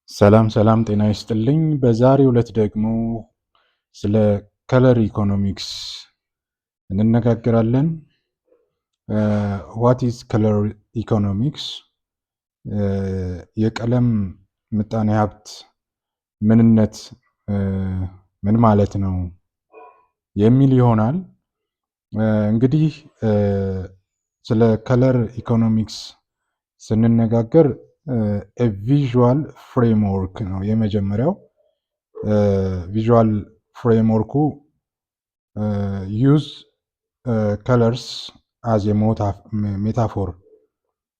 ሰላም ሰላም ጤና ይስጥልኝ። በዛሬው ዕለት ደግሞ ስለ ከለር ኢኮኖሚክስ እንነጋገራለን። ዋት ኢዝ ከለር ኢኮኖሚክስ? የቀለም ምጣኔ ሀብት ምንነት ምን ማለት ነው የሚል ይሆናል። እንግዲህ ስለ ከለር ኢኮኖሚክስ ስንነጋገር ቪዥዋል ፍሬምወርክ ነው የመጀመሪያው። ቪዥዋል ፍሬምወርኩ ዩዝ ከለርስ አዝ ሜታፎር፣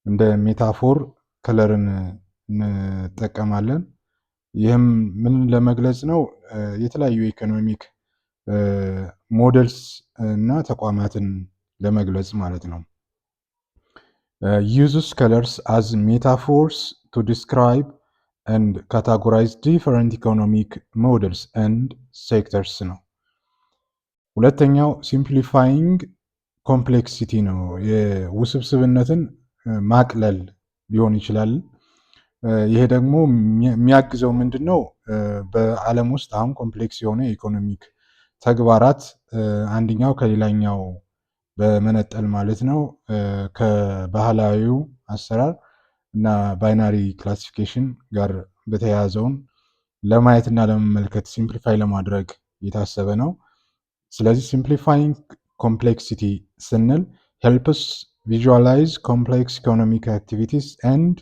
እንደ ሜታፎር ከለርን እንጠቀማለን። ይህም ምን ለመግለጽ ነው? የተለያዩ ኢኮኖሚክ ሞዴልስ እና ተቋማትን ለመግለጽ ማለት ነው። uses colors as metaphors to describe and categorize different economic models and sectors ነው። ሁለተኛው ሲምፕሊፋይንግ ኮምፕሌክሲቲ ነው። የውስብስብነትን ማቅለል ሊሆን ይችላል። ይሄ ደግሞ የሚያግዘው ምንድን ነው? በዓለም ውስጥ አሁን ኮምፕሌክስ የሆነ የኢኮኖሚክ ተግባራት አንደኛው ከሌላኛው በመነጠል ማለት ነው ከባህላዊው አሰራር እና ባይናሪ ክላሲፊኬሽን ጋር በተያያዘውን ለማየት እና ለመመልከት ሲምፕሊፋይ ለማድረግ የታሰበ ነው። ስለዚህ ሲምፕሊፋይንግ ኮምፕሌክሲቲ ስንል ሄልፕስ ቪዥዋላይዝ ኮምፕሌክስ ኢኮኖሚክ አክቲቪቲስ ኤንድ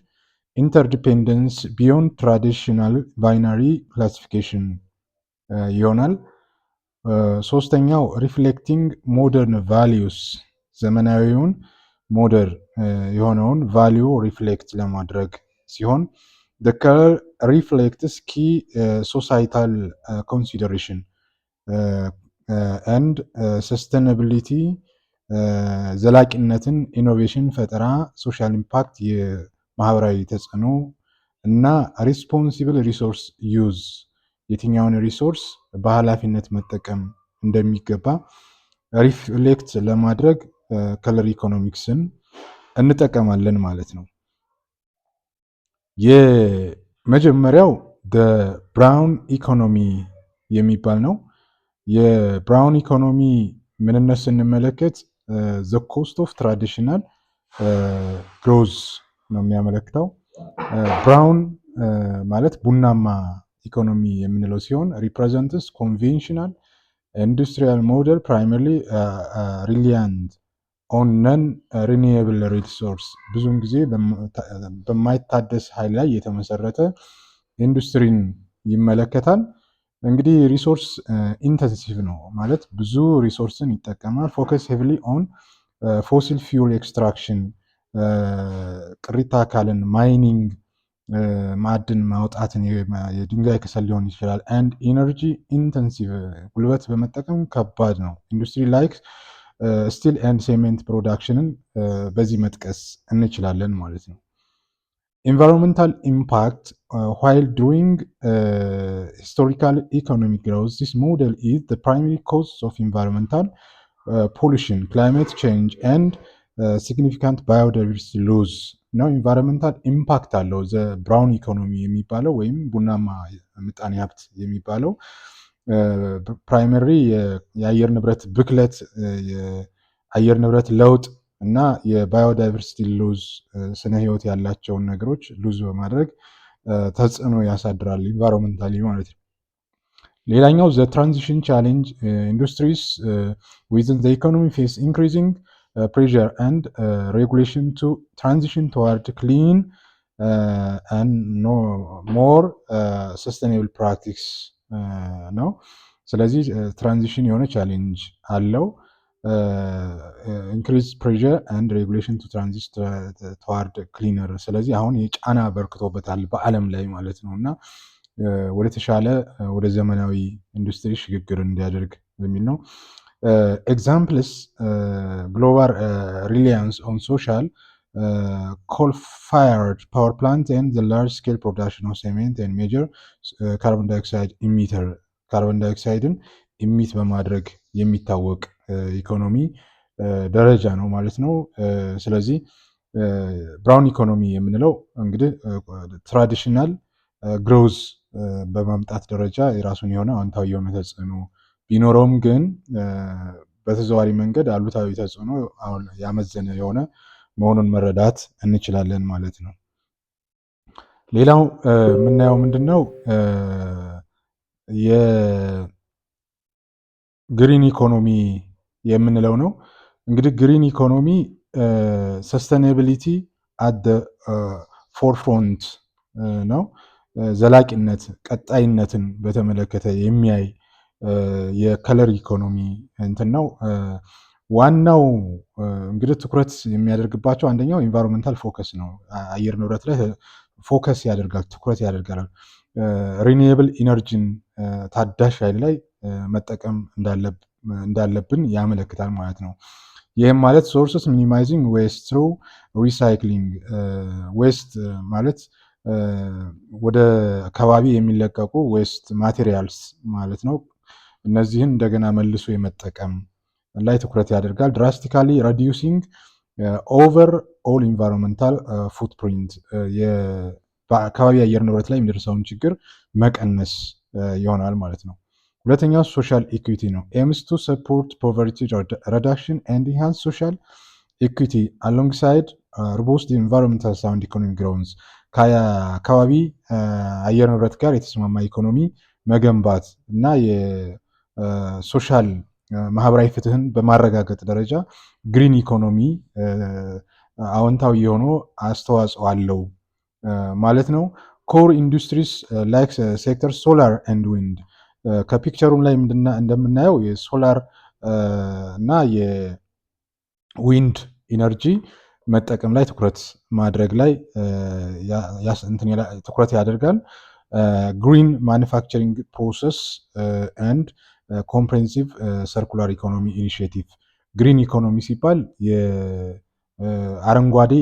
ኢንተርዲፔንደንስ ቢዮንድ ትራዲሽናል ባይናሪ ክላሲፊኬሽን ይሆናል። ሶስተኛው ሪፍሌክቲንግ ሞደርን ቫሊዩስ፣ ዘመናዊውን ሞደርን የሆነውን ቫሊዩ ሪፍሌክት ለማድረግ ሲሆን the color reflects key societal consideration and sustainability፣ ዘላቂነትን፣ ኢኖቬሽን፣ ፈጠራ፣ ሶሻል ኢምፓክት፣ የማህበራዊ ተጽዕኖ እና ሪስፖንሲብል ሪሶርስ ዩዝ፣ የትኛውን ሪሶርስ በኃላፊነት መጠቀም እንደሚገባ ሪፍሌክት ለማድረግ ከለር ኢኮኖሚክስን እንጠቀማለን ማለት ነው። የመጀመሪያው ብራውን ኢኮኖሚ የሚባል ነው። የብራውን ኢኮኖሚ ምንነት ስንመለከት ዘ ኮስት ኦፍ ትራዲሽናል ግሮዝ ነው የሚያመለክተው። ብራውን ማለት ቡናማ ኢኮኖሚ የምንለው ሲሆን ሪፕሬዘንትስ ኮንቬንሽናል ኢንዱስትሪያል ሞዴል ፕራይመርሊ ሪሊያንት ኦን ነን ሪኒዌብል ሪሶርስ፣ ብዙውን ጊዜ በማይታደስ ኃይል ላይ የተመሰረተ ኢንዱስትሪን ይመለከታል። እንግዲህ ሪሶርስ ኢንተንሲቭ ነው ማለት ብዙ ሪሶርስን ይጠቀማል። ፎከስ ሄቪሊ ኦን ፎሲል ፊውል ኤክስትራክሽን፣ ቅሪተ አካልን ማይኒንግ፣ ማዕድን ማውጣትን፣ የድንጋይ ከሰል ሊሆን ይችላል። አንድ ኢነርጂ ኢንተንሲቭ፣ ጉልበት በመጠቀም ከባድ ነው። ኢንዱስትሪ ላይክ ስቲል ኤንድ ሴሜንት ፕሮዳክሽንን በዚህ መጥቀስ እንችላለን ማለት ነው። ኢንቫይሮንመንታል ኢምፓክት ዋይል ዱሪንግ ሂስቶሪካል ኢኮኖሚክ ግሮዝ ዚስ ሞዴል ኢዝ ዘ ፕራይመሪ ኮዝ ኦፍ ኢንቫይሮንመንታል ፖሉሽን፣ ክላይሜት ቼንጅ ኤንድ ሲግኒፊካንት ባዮዳይቨርሲቲ ሎዝ ነው። ኢንቫይሮንመንታል ኢምፓክት አለው ዘ ብራውን ኢኮኖሚ የሚባለው ወይም ቡናማ ምጣኔ ሀብት የሚባለው ፕራይመሪ የአየር ንብረት ብክለት፣ የአየር ንብረት ለውጥ እና የባዮዳይቨርሲቲ ሉዝ፣ ስነ ህይወት ያላቸውን ነገሮች ሉዝ በማድረግ ተጽዕኖ ያሳድራል ኢንቫይሮንመንታሊ ማለት ነው። ሌላኛው ዘ ትራንዚሽን ቻሌንጅ ኢንዱስትሪስ ዊዝን ዘ ኢኮኖሚ ፌስ ኢንክሪዚንግ pressure and regulation to transition toward clean and more sustainable practice ነው። ስለዚህ ትራንዚሽን የሆነ ቻሌንጅ አለው። ኢንክሪዝ ፕሬዠር ኤንድ ሬጉሌሽን ቱ ትራንዚት ተዋርድ ክሊነር። ስለዚህ አሁን የጫና በርክቶበታል በዓለም ላይ ማለት ነው እና ወደ ተሻለ ወደ ዘመናዊ ኢንዱስትሪ ሽግግር እንዲያደርግ በሚል ነው። ኤግዛምፕልስ ግሎባል ሪሊያንስ ኦን ሶሻል coal-fired power plant and the large-scale production of cement and major carbon dioxide emitter፣ ካርቦን ዳይኦክሳይድን ኢሚት በማድረግ የሚታወቅ ኢኮኖሚ ደረጃ ነው ማለት ነው። ስለዚህ ብራውን ኢኮኖሚ የምንለው እንግዲህ ትራዲሽናል ግሮዝ በማምጣት ደረጃ የራሱን የሆነ አዎንታዊ የሆነ ተጽዕኖ ቢኖረውም ግን በተዘዋዋሪ መንገድ አሉታዊ ተጽዕኖ አሁን ያመዘነ የሆነ መሆኑን መረዳት እንችላለን ማለት ነው። ሌላው የምናየው ምንድን ነው? የግሪን ኢኮኖሚ የምንለው ነው። እንግዲህ ግሪን ኢኮኖሚ ሰስተናቢሊቲ አት ፎርፍሮንት ነው። ዘላቂነት ቀጣይነትን በተመለከተ የሚያይ የከለር ኢኮኖሚ እንትን ነው። ዋናው እንግዲህ ትኩረት የሚያደርግባቸው አንደኛው ኢንቫይሮንመንታል ፎከስ ነው። አየር ንብረት ላይ ፎከስ ያደርጋል፣ ትኩረት ያደርጋል። ሪኒዌብል ኢነርጂን ታዳሽ ኃይል ላይ መጠቀም እንዳለብን ያመለክታል ማለት ነው። ይህም ማለት ሶርስስ ሚኒማይዚንግ ዌስት ትሩ ሪሳይክሊንግ፣ ዌስት ማለት ወደ ከባቢ የሚለቀቁ ዌስት ማቴሪያልስ ማለት ነው። እነዚህን እንደገና መልሶ የመጠቀም ላይ ትኩረት ያደርጋል። ድራስቲካሊ ሬዲዩሲንግ ኦቨር ኦል ኢንቫይሮንመንታል ፉትፕሪንት፣ በአካባቢ አየር ንብረት ላይ የሚደርሰውን ችግር መቀነስ ይሆናል ማለት ነው። ሁለተኛው ሶሻል ኢኩዊቲ ነው። ኤምስ ቱ ሰፖርት ፖቨርቲ ሪዳክሽን ኤንድ ኢንሃንስ ሶሻል ኢኩዊቲ አሎንግሳይድ ሮቡስት ኢንቫይሮንመንታል ሳውንድ ኢኮኖሚ ግሮውንስ፣ ከአካባቢ አየር ንብረት ጋር የተስማማ ኢኮኖሚ መገንባት እና የሶሻል ማህበራዊ ፍትህን በማረጋገጥ ደረጃ ግሪን ኢኮኖሚ አዎንታዊ የሆነ አስተዋጽኦ አለው ማለት ነው። ኮር ኢንዱስትሪስ ላይክ ሴክተር ሶላር ኤንድ ዊንድ፣ ከፒክቸሩም ላይ እንደምናየው የሶላር እና የዊንድ ኢነርጂ መጠቀም ላይ ትኩረት ማድረግ ላይ ትኩረት ያደርጋል። ግሪን ማኒፋክቸሪንግ ፕሮሰስ ኤንድ ኮምፕሬንሲቭ ሰርኩላር ኢኮኖሚ ኢኒሽቲቭ። ግሪን ኢኮኖሚ ሲባል የአረንጓዴ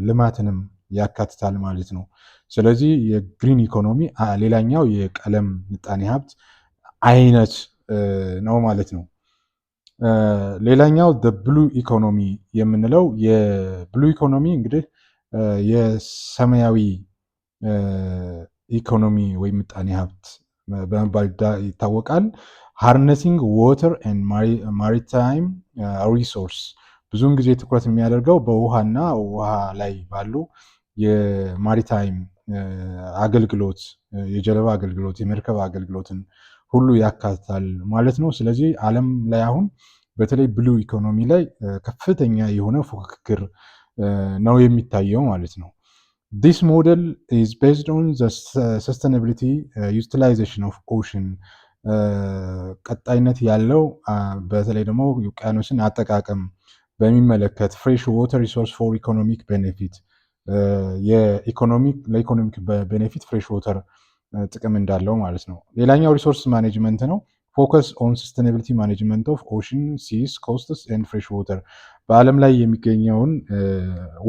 ልማትንም ያካትታል ማለት ነው። ስለዚህ የግሪን ኢኮኖሚ ሌላኛው የቀለም ምጣኔ ሀብት አይነት ነው ማለት ነው። ሌላኛው ብሉ ኢኮኖሚ የምንለው፣ የብሉ ኢኮኖሚ እንግዲህ የሰማያዊ ኢኮኖሚ ወይም ምጣኔ ሀብት በመባል ይታወቃል። ሃርነሲንግ ዋተር ኤንድ ማሪታይም ሪሶርስ፣ ብዙውን ጊዜ ትኩረት የሚያደርገው በውሃና ውሃ ላይ ባሉ የማሪታይም አገልግሎት፣ የጀልባ አገልግሎት፣ የመርከብ አገልግሎትን ሁሉ ያካትታል ማለት ነው። ስለዚህ ዓለም ላይ አሁን በተለይ ብሉ ኢኮኖሚ ላይ ከፍተኛ የሆነ ፉክክር ነው የሚታየው ማለት ነው። ዲስ ሞዴል ኢዝ ቤዝድ ኦን ዘ ሰስተናቢሊቲ ዩቲላይዜሽን ኦፍ ኦሽን፣ ቀጣይነት ያለው በተለይ ደግሞ ውቅያኖስን አጠቃቀም በሚመለከት ፍሬሽ ዋተር ሪሶርስ ፎር ኢኮኖሚክ ቤኔፊት፣ ለኢኮኖሚክ ቤኔፊት ፍሬሽ ዋተር ጥቅም እንዳለው ማለት ነው። ሌላኛው ሪሶርስ ማኔጅመንት ነው። ፎከስ ኦን ሰስተናቢሊቲ ማኔጅመንት ኦፍ ኦሽን ሲስ ኮስትስ ኤንድ ፍሬሽ ዋተር፣ በዓለም ላይ የሚገኘውን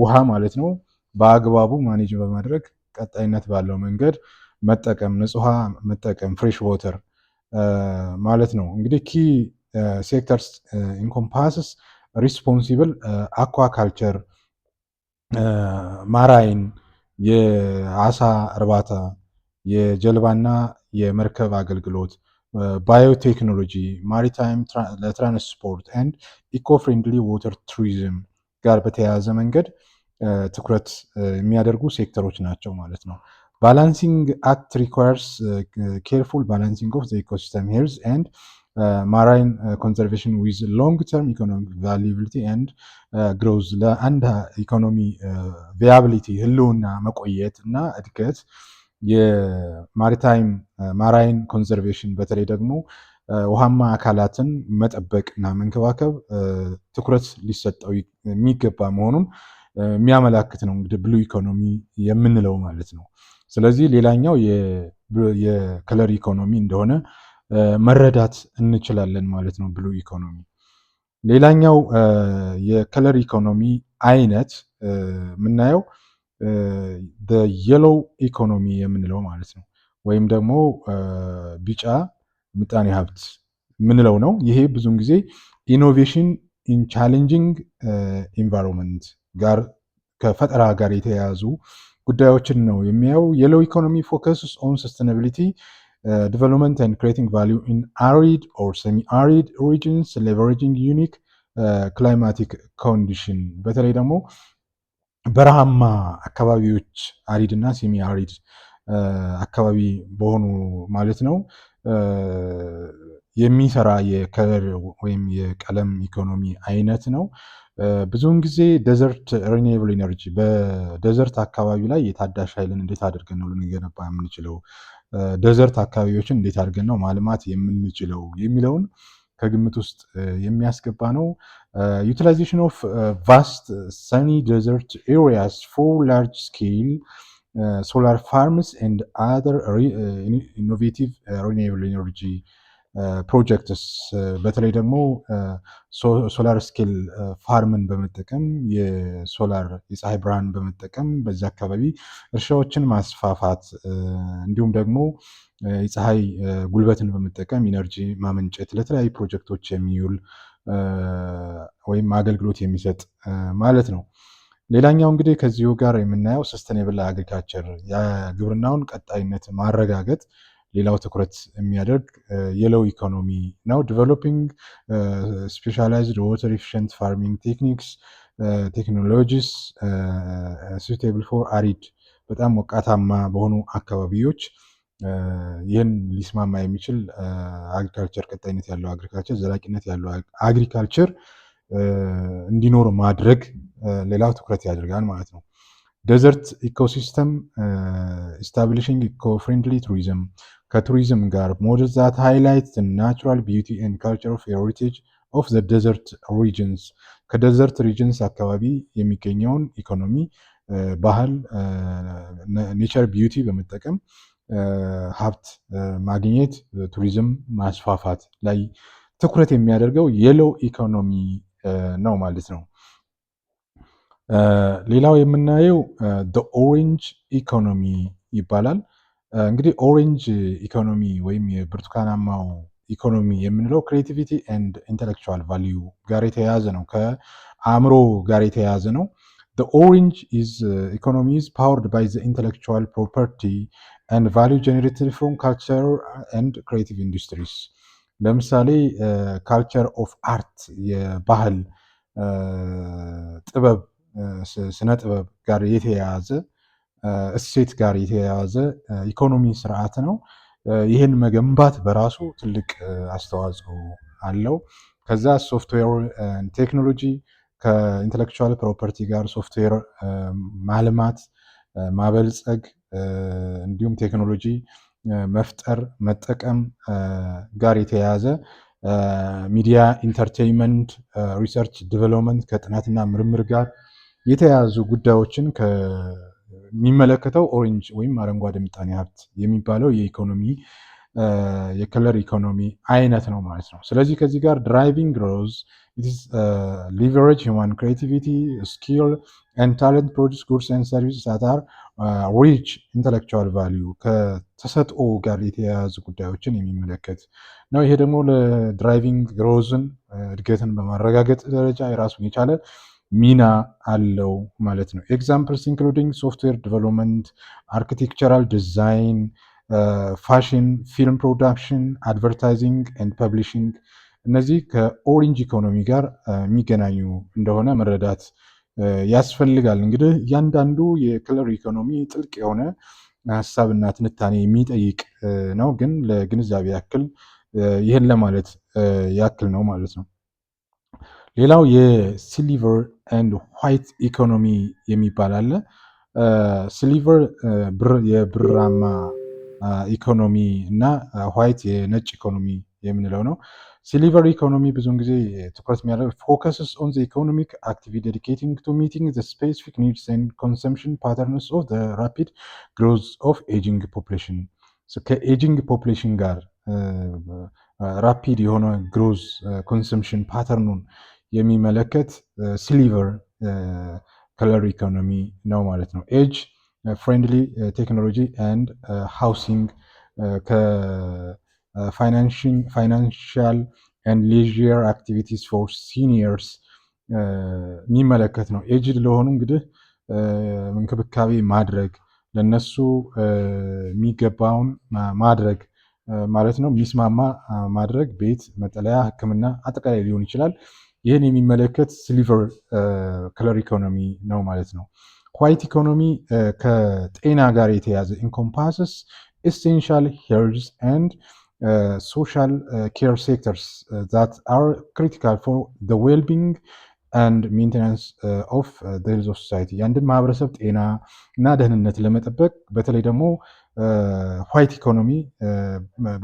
ውሃ ማለት ነው በአግባቡ ማኔጅ በማድረግ ቀጣይነት ባለው መንገድ መጠቀም፣ ንጹህ ውሃ መጠቀም፣ ፍሬሽ ዋተር ማለት ነው። እንግዲህ ኪ ሴክተርስ ኢንኮምፓስስ ሪስፖንሲብል አኳካልቸር፣ ማራይን የአሳ እርባታ፣ የጀልባና የመርከብ አገልግሎት፣ ባዮቴክኖሎጂ፣ ማሪታይም ለትራንስፖርት ኤንድ ኢኮ ፍሬንድሊ ዋተር ቱሪዝም ጋር በተያያዘ መንገድ ትኩረት የሚያደርጉ ሴክተሮች ናቸው ማለት ነው። ባላንሲንግ አክት ሪኳየርስ ኬርፉል ባላንሲንግ ኦፍ ዘ ኢኮሲስተም ሄልዝ ኤንድ ማራይን ኮንዘርቬሽን ዊዝ ሎንግ ተርም ኢኮኖሚክ ቫሊቢሊቲ ኤንድ ግሮዝ፣ ለአንድ ኢኮኖሚ ቪያቢሊቲ ህልውና መቆየት እና እድገት የማሪታይም ማራይን ኮንዘርቬሽን በተለይ ደግሞ ውሃማ አካላትን መጠበቅ እና መንከባከብ ትኩረት ሊሰጠው የሚገባ መሆኑን የሚያመላክት ነው እንግዲህ ብሉ ኢኮኖሚ የምንለው ማለት ነው። ስለዚህ ሌላኛው የከለር ኢኮኖሚ እንደሆነ መረዳት እንችላለን ማለት ነው ብሉ ኢኮኖሚ። ሌላኛው የከለር ኢኮኖሚ አይነት የምናየው የሎው ኢኮኖሚ የምንለው ማለት ነው፣ ወይም ደግሞ ቢጫ ምጣኔ ሀብት የምንለው ነው። ይሄ ብዙውን ጊዜ ኢኖቬሽን ኢን ቻሌንጂንግ ኢንቫይሮንመንት ጋር ከፈጠራ ጋር የተያያዙ ጉዳዮችን ነው የሚያየው። የሎው ኢኮኖሚ ፎከስስ ኦን ሰስቴናቢሊቲ ዲቨሎፕመንት ኤንድ ክሬቲንግ ቫሊዩ ኢን አሪድ ኦር ሰሚ አሪድ ሪጅንስ ሌቨሬጂንግ ዩኒክ ክላይማቲክ ኮንዲሽን በተለይ ደግሞ በረሃማ አካባቢዎች አሪድ እና ሴሚ አሪድ አካባቢ በሆኑ ማለት ነው የሚሰራ የከለር ወይም የቀለም ኢኮኖሚ አይነት ነው። ብዙውን ጊዜ ደዘርት ሪኒዌብል ኢነርጂ በደዘርት አካባቢ ላይ የታዳሽ ኃይልን እንዴት አድርገን ነው ልንገነባ የምንችለው፣ ደዘርት አካባቢዎችን እንዴት አድርገን ነው ማልማት የምንችለው የሚለውን ከግምት ውስጥ የሚያስገባ ነው። ዩቲላይዜሽን ኦፍ ቫስት ሰኒ ደዘርት ኤሪያስ ፎር ላርጅ ስኬል ሶላር ፋርምስ ኤንድ አዘር ኢኖቬቲቭ ሪኒዌብል ኢነርጂ ፕሮጀክትስ በተለይ ደግሞ ሶላር ስኬል ፋርምን በመጠቀም የሶላር የፀሐይ ብርሃን በመጠቀም በዚህ አካባቢ እርሻዎችን ማስፋፋት እንዲሁም ደግሞ የፀሐይ ጉልበትን በመጠቀም ኢነርጂ ማመንጨት ለተለያዩ ፕሮጀክቶች የሚውል ወይም አገልግሎት የሚሰጥ ማለት ነው። ሌላኛው እንግዲህ ከዚሁ ጋር የምናየው ሰስተኔብል አግሪካልቸር የግብርናውን ቀጣይነት ማረጋገጥ ሌላው ትኩረት የሚያደርግ የሎው ኢኮኖሚ ነው። ዲቨሎፒንግ ስፔሻላይዝድ ዋተር ኤፊሽንት ፋርሚንግ ቴክኒክስ ቴክኖሎጂስ ሱቴብል ፎር አሪድ በጣም ሞቃታማ በሆኑ አካባቢዎች ይህን ሊስማማ የሚችል አግሪካልቸር ቀጣይነት ያለው አግሪካልቸር ዘላቂነት ያለው አግሪካልቸር እንዲኖር ማድረግ ሌላው ትኩረት ያደርጋል ማለት ነው። ደዘርት ኢኮሲስተም ኢስታብሊሽንግ ኢኮ ፍሬንድሊ ቱሪዝም ከቱሪዝም ጋር ሞዴልስ ዛት ሃይላይት ናቹራል ቢዩቲ ኤንድ ካልቸር ኦፍ ሄሪቴጅ ኦፍ ዘ ደዘርት ሪጅንስ ከደዘርት ሪጅንስ አካባቢ የሚገኘውን ኢኮኖሚ ባህል ኔቸር ቢዩቲ በመጠቀም ሀብት ማግኘት ቱሪዝም ማስፋፋት ላይ ትኩረት የሚያደርገው የሎው ኢኮኖሚ ነው ማለት ነው። ሌላው የምናየው ኦሬንጅ ኢኮኖሚ ይባላል። እንግዲህ ኦሬንጅ ኢኮኖሚ ወይም የብርቱካናማው ኢኮኖሚ የምንለው ክሬቲቪቲ ኤንድ ኢንተሌክቹዋል ቫሊዩ ጋር የተያያዘ ነው፣ ከአእምሮ ጋር የተያያዘ ነው። ኦሬንጅ ኢኮኖሚ ኢዝ ፓወርድ ባይ ዘ ኢንተሌክቹዋል ፕሮፐርቲ ኤንድ ቫሊዩ ጀኔሬትድ ፍሮም ካልቸር ኤንድ ክሬቲቭ ኢንዱስትሪስ። ለምሳሌ ካልቸር ኦፍ አርት የባህል ጥበብ ስነ ጥበብ ጋር የተያያዘ እሴት ጋር የተያያዘ ኢኮኖሚ ስርዓት ነው። ይህን መገንባት በራሱ ትልቅ አስተዋጽኦ አለው። ከዛ ሶፍትዌር ቴክኖሎጂ ከኢንተሌክቹዋል ፕሮፐርቲ ጋር ሶፍትዌር ማልማት ማበልጸግ እንዲሁም ቴክኖሎጂ መፍጠር መጠቀም ጋር የተያያዘ ሚዲያ ኢንተርቴይንመንት ሪሰርች ዲቨሎፕመንት ከጥናትና ምርምር ጋር የተያያዙ ጉዳዮችን ከሚመለከተው ኦሬንጅ ወይም አረንጓዴ ምጣኔ ሀብት የሚባለው የኢኮኖሚ የከለር ኢኮኖሚ አይነት ነው ማለት ነው። ስለዚህ ከዚህ ጋር ድራይቪንግ ግሮዝ ሊቨሬጅ ሂውማን ክሬቲቪቲ ስኪል ኤንድ ታለንት ፕሮዲስ ጉድስ ኤንድ ሰርቪስስ ዛት አር ሪች ኢንተሌክቹዋል ቫሊዩ ከተሰጥኦ ጋር የተያያዙ ጉዳዮችን የሚመለከት ነው። ይሄ ደግሞ ለድራይቪንግ ግሮዝን እድገትን በማረጋገጥ ደረጃ የራሱን የቻለ ሚና አለው ማለት ነው። ኤግዛምፕልስ ኢንክሉዲንግ ሶፍትዌር ዲቨሎፕመንት፣ አርኪቴክቸራል ዲዛይን፣ ፋሽን፣ ፊልም ፕሮዳክሽን፣ አድቨርታይዚንግ ኤንድ ፐብሊሽንግ እነዚህ ከኦሬንጅ ኢኮኖሚ ጋር የሚገናኙ እንደሆነ መረዳት ያስፈልጋል። እንግዲህ እያንዳንዱ የከለር ኢኮኖሚ ጥልቅ የሆነ ሀሳብና ትንታኔ የሚጠይቅ ነው፣ ግን ለግንዛቤ ያክል ይህን ለማለት ያክል ነው ማለት ነው። ሌላው የሲልቨር ኤንድ ዋይት ኢኮኖሚ የሚባል አለ። ሲልቨር የብራማ ኢኮኖሚ እና ዋይት የነጭ ኢኮኖሚ የምንለው ነው። ሲልቨር ኢኮኖሚ ብዙውን ጊዜ ትኩረት የሚያደርግ ፎከስስ ኦን ዘ ኢኮኖሚክ አክቲቪቲ ዴዲኬቲንግ ቱ ሚቲንግ ዘ ስፔሲፊክ ኒድስ ኤንድ ኮንሰምፕሽን ፓተርንስ ኦፍ ዘ ራፒድ ግሮዝ ኦፍ ኤጂንግ ፖፕሌሽን ከኤጂንግ ፖፕሌሽን ጋር ራፒድ የሆነ ግሮዝ ኮንሰምፕሽን ፓተርኑን የሚመለከት ሲልቨር ከለር ኢኮኖሚ ነው ማለት ነው። ኤጅ ፍሬንድሊ ቴክኖሎጂ ኤንድ ሃውሲንግ ከፋይናንሻል ኤንድ ሌዥር አክቲቪቲስ ፎር ሲኒየርስ የሚመለከት ነው። ኤጅድ ለሆኑ እንግዲህ እንክብካቤ ማድረግ ለነሱ የሚገባውን ማድረግ ማለት ነው። የሚስማማ ማድረግ ቤት፣ መጠለያ፣ ሕክምና አጠቃላይ ሊሆን ይችላል። ይህን የሚመለከት ሲልቨር ከለር ኢኮኖሚ ነው ማለት ነው። ዋይት ኢኮኖሚ ከጤና ጋር የተያዘ ኢንኮምፓስስ ኤሴንሻል ሄልዝ ኤንድ ሶሻል ኬር ሴክተርስ ዛት አር ክሪቲካል ፎር ዘ ዌልቢንግ አንድ ሜንቴናንስ ኦፍ ሄልዝ ኦፍ ሶሳይቲ የአንድን ማህበረሰብ ጤና እና ደህንነት ለመጠበቅ በተለይ ደግሞ ዋይት ኢኮኖሚ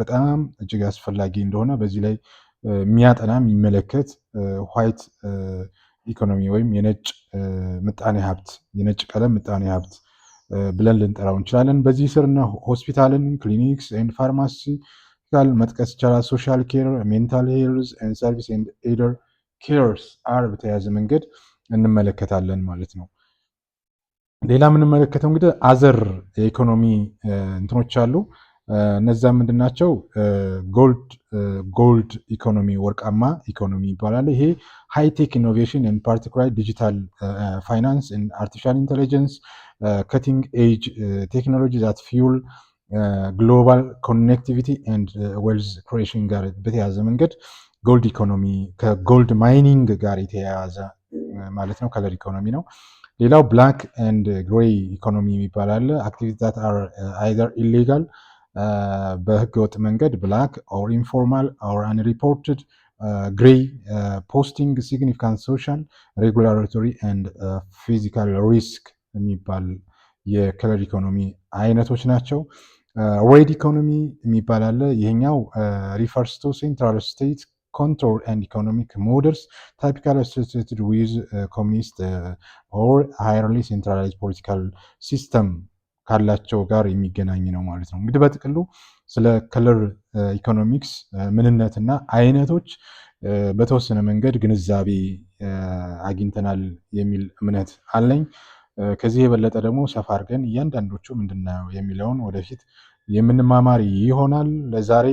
በጣም እጅግ አስፈላጊ እንደሆነ በዚህ ላይ የሚያጠና የሚመለከት ዋይት ኢኮኖሚ ወይም የነጭ ምጣኔ ሀብት የነጭ ቀለም ምጣኔ ሀብት ብለን ልንጠራው እንችላለን። በዚህ ስር እና ሆስፒታልን፣ ክሊኒክስ ኤንድ ፋርማሲካል መጥቀስ ይቻላል። ሶሻል ኬር፣ ሜንታል ሄልዝ ኤንድ ሰርቪስ ኤንድ ኤደር ኬርስ አር በተያያዘ መንገድ እንመለከታለን ማለት ነው። ሌላ የምንመለከተው እንግዲህ አዘር የኢኮኖሚ እንትኖች አሉ። እነዛ ምንድን ናቸው? ጎልድ ኢኮኖሚ ወርቃማ ኢኮኖሚ ይባላል። ይሄ ሃይቴክ ኢኖቬሽን ኤንድ ፓርቲኩላር ዲጂታል ፋይናንስ ኤንድ አርቲፊሻል ኢንቴሊጀንስ ከቲንግ ኤጅ ቴክኖሎጂ ዛት ፊውል ግሎባል ኮኔክቲቪቲ ኤንድ ዌልዝ ክሬሽን ጋር በተያያዘ መንገድ ጎልድ ኢኮኖሚ ከጎልድ ማይኒንግ ጋር የተያያዘ ማለት ነው። ከለር ኢኮኖሚ ነው። ሌላው ብላክ ኤንድ ግሬይ ኢኮኖሚ የሚባል አለ። አክቲቪቲ ዛት አር አይዘር ኢሌጋል በህገ ወጥ መንገድ ብላክ ኦር ኢንፎርማል ኦር አንሪፖርትድ ግሬይ ፖስቲንግ ሲግኒፊካንት ሶሻል ሬጉላቶሪ ኤንድ ፊዚካል ሪስክ የሚባል የከለር ኢኮኖሚ አይነቶች ናቸው። ሬድ ኢኮኖሚ የሚባል አለ። ይሄኛው ሪፈርስ ቱ ሴንትራል ስቴት control and economic models typically associated with communist or highly centralized political system ካላቸው ጋር የሚገናኝ ነው ማለት ነው። እንግዲህ በጥቅሉ ስለ ከለር ኢኮኖሚክስ ምንነትና አይነቶች በተወሰነ መንገድ ግንዛቤ አግኝተናል የሚል እምነት አለኝ። ከዚህ የበለጠ ደግሞ ሰፋ አድርገን እያንዳንዶቹ ምንድነው የሚለውን ወደፊት የምንማማር ይሆናል። ለዛሬ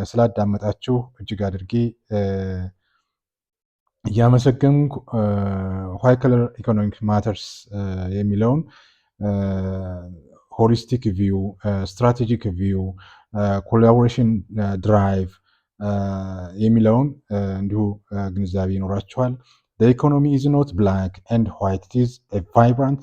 ስላዳመጣችሁ እጅግ አድርጌ እያመሰገንኩ ዋይት ከለር ኢኮኖሚክ ማተርስ የሚለውን ሆሊስቲክ ቪው፣ ስትራቴጂክ ቪው፣ ኮላቦሬሽን ድራይቭ የሚለውን እንዲሁ ግንዛቤ ይኖራችኋል። The economy is not black and white, it is a vibrant